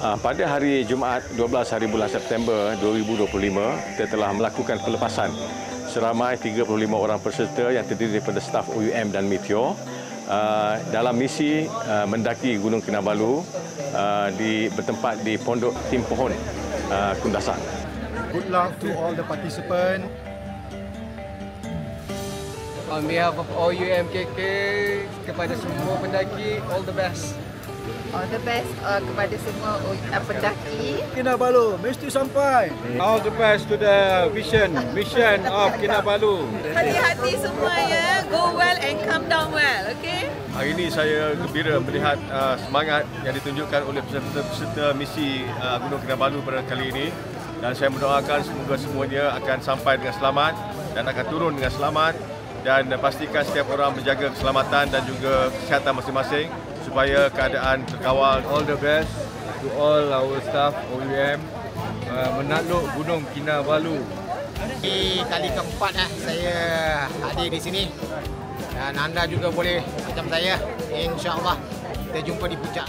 Pada hari Jumaat 12 hari bulan September 2025, kita telah melakukan pelepasan seramai 35 orang peserta yang terdiri daripada staf OUM dan Meteor dalam misi mendaki Gunung Kinabalu bertempat di Pondok Tim Pohon Kundasan. Good luck to all the participants. On behalf of OUMKK, kepada semua pendaki, all the best. All the best kepada semua pendaki. Kinabalu mesti sampai. All the best to the mission of Kinabalu. Hati-hati semua ya, go well and come down well, okay? Hari ini saya gembira melihat semangat yang ditunjukkan oleh peserta misi Gunung Kinabalu pada kali ini, dan saya mendoakan semoga semuanya akan sampai dengan selamat dan akan turun dengan selamat, dan pastikan setiap orang menjaga keselamatan dan juga kesihatan masing-masing supaya keadaan terkawal. All the best to all our staff OUM menakluk Gunung Kinabalu. Ini kali keempat saya hadir di sini, dan anda juga boleh macam saya. InsyaAllah kita jumpa di puncak.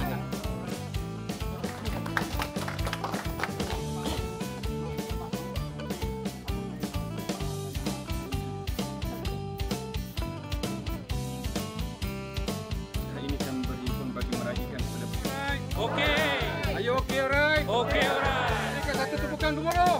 Okey. Are you okay, alright? Okay, alright. Berikan satu tepukan dulu.